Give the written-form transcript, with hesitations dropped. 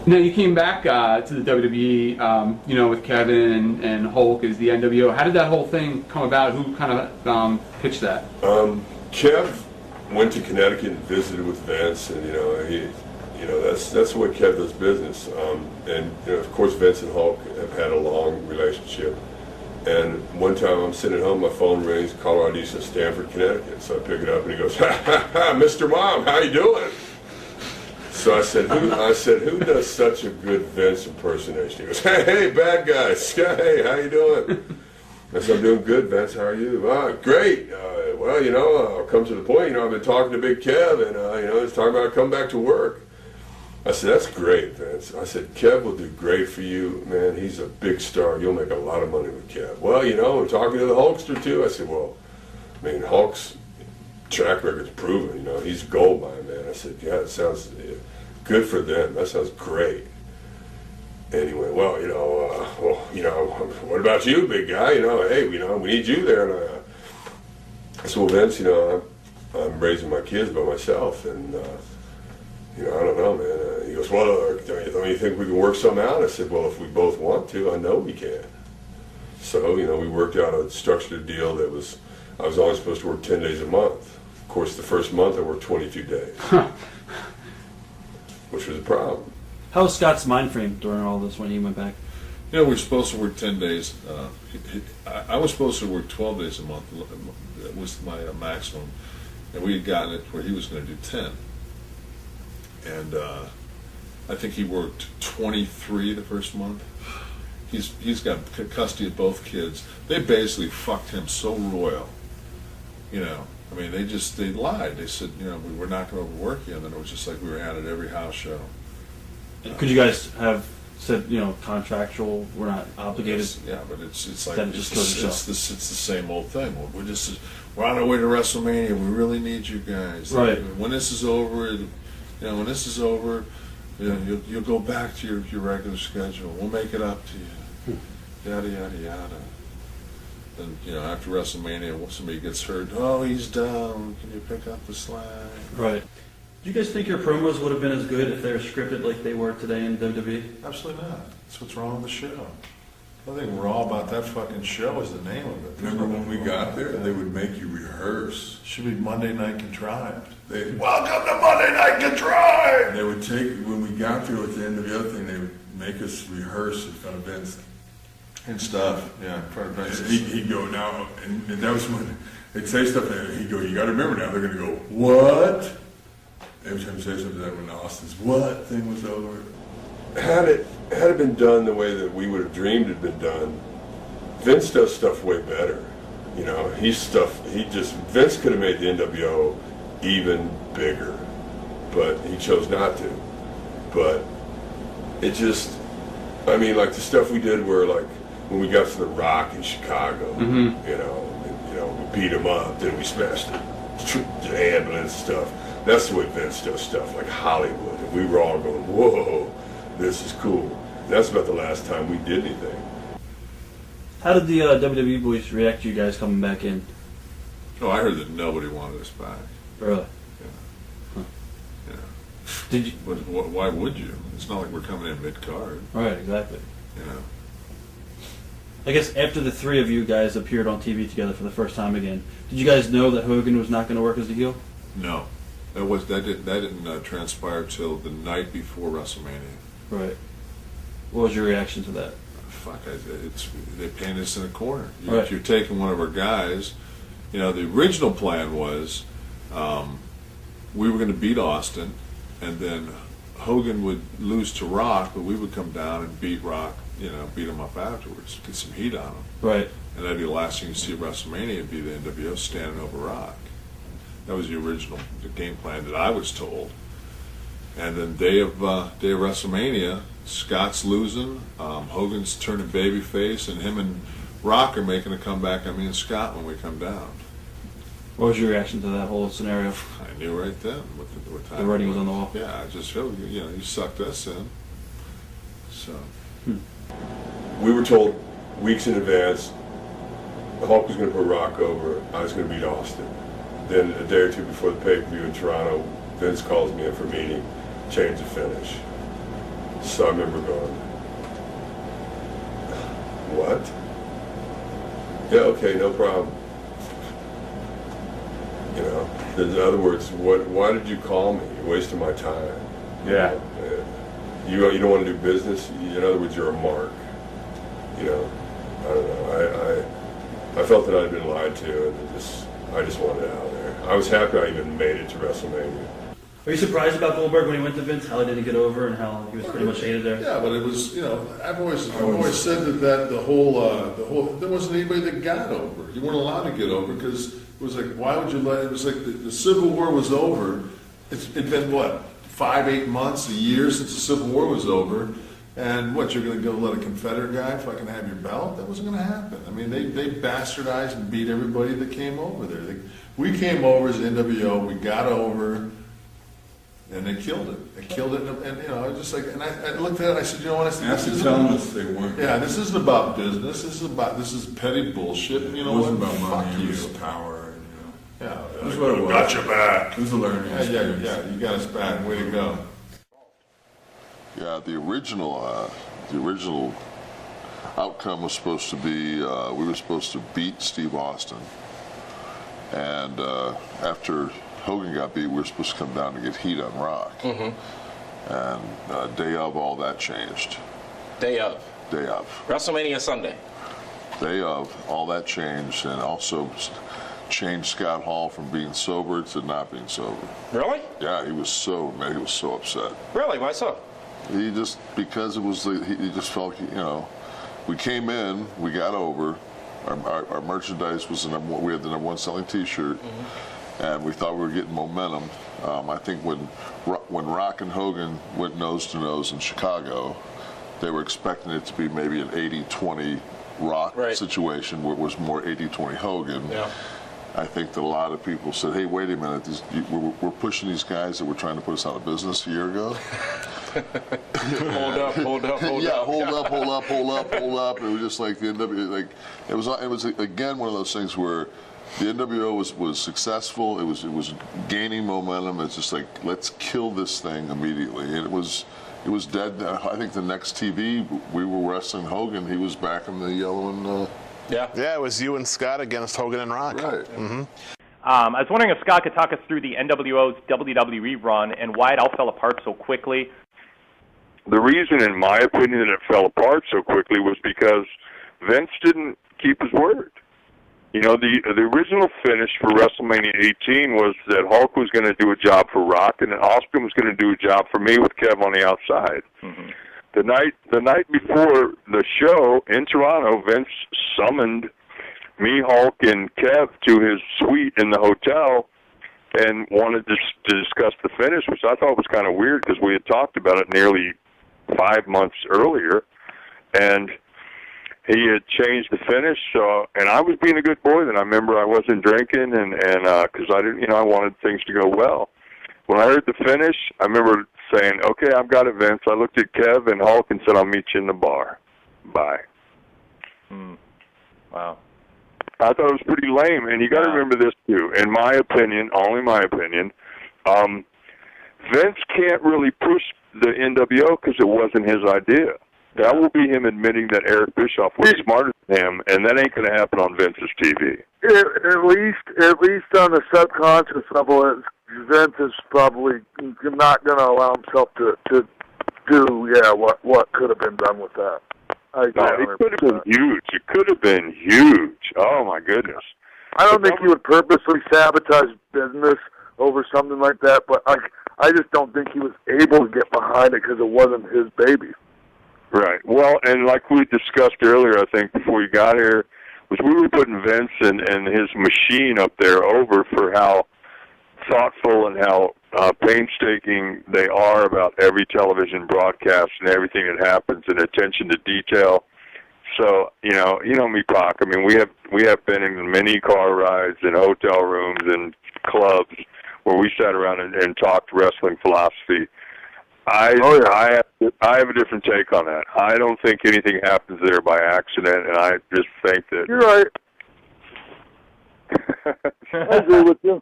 Now you came back to the WWE, you know, with Kevin and Hulk as the nWo. How did that whole thing come about? Who kind of pitched that? Kev went to Connecticut and visited with Vince, and that's the way Kev does business. And of course, Vince and Hulk have had a long relationship. And one time I'm sitting at home, my phone rings, caller ID says Stamford, Connecticut. So I pick it up, and he goes, "Ha ha ha, Mr. Mom, how you doing?" So I said, who does such a good Vince impersonation? He goes, "Hey, bad guys, hey, how you doing?" I said, "I'm doing good, Vince. How are you?" "Great. Well, I'll come to the point. I've been talking to Big Kev, and he's talking about coming back to work." I said, "That's great, Vince." I said, "Kev will do great for you, man. He's a big star. You'll make a lot of money with Kev." "Well, I'm talking to the Hulkster too." I said, "Well, I mean, Hulk's track record's proven. He's a gold mine, man." I said, "Yeah, it sounds good for them. That sounds great." Anyway, well, what about you, big guy? Hey, we need you there. And I said, "Well, Vince, I'm raising my kids by myself, and I don't know, man." He goes, "Well, don't you think we can work something out?" I said, "Well, if we both want to, I know we can." So, we worked out a structured deal that I was only supposed to work 10 days a month. Of course, the first month I worked 22 days, which was a problem. How was Scott's mind frame during all this when he went back? We were supposed to work 10 days. I was supposed to work 12 days a month. That was my maximum. And we had gotten it where he was going to do 10. And I think he worked 23 the first month. He's got custody of both kids. They basically fucked him so royal. I mean, they lied. They said, we were not going to overwork you. And then it was just like we were at every house show. Could you guys have said, contractual, we're not obligated? Yeah, but it's like it's the same old thing. We're on our way to WrestleMania. We really need you guys. Right. When this is over, you'll go back to your regular schedule. We'll make it up to you. Yada yada yada. And after WrestleMania, when somebody gets hurt, "Oh, he's down. Can you pick up the slack?" Right. Do you guys think your promos would have been as good if they were scripted like they were today in WWE? Absolutely not. That's what's wrong with the show. I think we're all about that fucking show is the name of it. Remember when we got there, they would make you rehearse. Should be Monday Night Contrived. Welcome to Monday Night Contrived! They would when we got there at the end of the other thing, they would make us rehearse in front of Vince. And stuff, yeah, in front of Vince. He'd go, now, and that was when they'd say stuff, and he'd go, "You gotta remember now, they're gonna go, what?" Every time you say something like that, when Austin's what thing was over. Had it been done the way that we would have dreamed it had been done, Vince does stuff way better. Vince could have made the nWo even bigger, but he chose not to. But it just, like the stuff we did where, like, when we got to The Rock in Chicago, we beat him up, then we smashed the ambulance stuff. That's the way Vince does stuff, like Hollywood. And we were all going, "Whoa, this is cool." And that's about the last time we did anything. How did the WWE boys react to you guys coming back in? Oh, I heard that nobody wanted us back. Really? Yeah. Huh. Yeah. Did you? But why would you? It's not like we're coming in mid-card. Right, exactly. I I guess after the three of you guys appeared on TV together for the first time again, did you guys know that Hogan was not going to work as a heel? No. That didn't transpire till the night before WrestleMania. Right. What was your reaction to that? Fuck, they painted us in a corner. Right. You're taking one of our guys. The original plan was we were going to beat Austin, and then Hogan would lose to Rock, but we would come down and beat Rock, beat him up afterwards, get some heat on him. Right. And that'd be the last thing you see at WrestleMania, would be the nWo standing over Rock. That was the game plan that I was told. And then day of WrestleMania, Scott's losing, Hogan's turning babyface, and him and Rock are making a comeback on me and Scott when we come down. What was your reaction to that whole scenario? I knew right then what the writing was on the wall. Yeah, I just felt, you sucked us in. So. We were told weeks in advance Hulk was going to put Rock over, I was going to beat Austin. Then a day or two before the pay-per-view in Toronto, Vince calls me in for a meeting, change the finish. So I remember going, what? Yeah, okay, no problem. You know, in other words, why did you call me? You're wasting my time. Yeah. You don't want to do business? In other words, you're a mark. You know, I don't know. I felt that I'd been lied to, and I just wanted it out of there. I was happy I even made it to WrestleMania. Are you surprised about Goldberg when he went to Vince, how he didn't get over and how he was pretty much hated there? Yeah, but it was, you know, I've always said that the whole there wasn't anybody that got over. You weren't allowed to get over because it was like, why would you let it? Was like the Civil War was over. It'd been what, 5-8 months, a year since the Civil War was over, and what, you're going to go let a Confederate guy fucking have your belt? That wasn't going to happen. I mean, they bastardized and beat everybody that came over there. We came over as NWO. We got over. And they killed it. They killed it, and you know, I was just like, and I looked at it, and I said, you know what? I said, After telling us they weren't. yeah, this isn't about business. This is petty bullshit. And you know It wasn't what? about money, Fuck it you. was power. And, you know. Yeah, That's what it was. got your back. It was a learning experience. Yeah, you got us back. Way to go. Yeah, the original outcome was supposed to be we were supposed to beat Steve Austin, and after Hogan got beat, we were supposed to come down to get heat on Rock. And day of, all that changed. Day of. Day of. WrestleMania Sunday. Day of, all that changed, and also changed Scott Hall from being sober to not being sober. Really? Yeah, he was so upset. Really? Why so? He just, because it was, he just felt, you know, we came in, we got over, our merchandise was we had the #1 selling T-shirt, and we thought we were getting momentum. I think when Rock and Hogan went nose to nose in Chicago, they were expecting it to be maybe an 80-20 Rock situation, where it was more 80-20 Hogan. Yeah. I think that a lot of people said, hey, wait a minute, we're pushing these guys that were trying to put us out of business a year ago. Hold up. Yeah, hold up. It was just like the NWO, like it was again one of those things where the NWO was successful. It was gaining momentum. It's just like, let's kill this thing immediately, and it was dead. I think the next TV we were wrestling Hogan. He was back in the yellow and. Yeah, it was you and Scott against Hogan and Rock. Right. I was wondering if Scott could talk us through the NWO's WWE run and why it all fell apart so quickly. The reason, in my opinion, that it fell apart so quickly was because Vince didn't keep his word. You know, the original finish for WrestleMania 18 was that Hulk was going to do a job for Rock, and then Austin was going to do a job for me with Kev on the outside. The night before the show in Toronto, Vince summoned me, Hulk, and Kev to his suite in the hotel and wanted to discuss the finish, which I thought was kind of weird because we had talked about it nearly 5 months earlier, and he had changed the finish. So, and I was being a good boy then. I remember I wasn't drinking, and because I didn't, you know, I wanted things to go well. When I heard the finish, I remember saying, "Okay, I've got it, Vince." I looked at Kev and Hulk and said, "I'll meet you in the bar. Bye." Wow. I thought it was pretty lame, and you got to remember this too. In my opinion, only my opinion, Vince can't really push the NWO because it wasn't his idea. That will be him admitting that Eric Bischoff was smarter than him, and that ain't going to happen on Vince's TV. At least on the subconscious level, Vince is probably not going to allow himself to do what could have been done with that. It could have been huge. It could have been huge. Oh my goodness. I don't think he would purposely sabotage business over something like that, but I just don't think he was able to get behind it because it wasn't his baby. Right. Well, and like we discussed earlier, I think, before you got here, was we were putting Vince and his machine up there over for how thoughtful and how painstaking they are about every television broadcast and everything that happens and attention to detail. So, you know me, Pac. I mean, we have been in many car rides and hotel rooms and clubs where we sat around and talked wrestling philosophy. I have a different take on that. I don't think anything happens there by accident, and I just think that... You're right. I agree with you.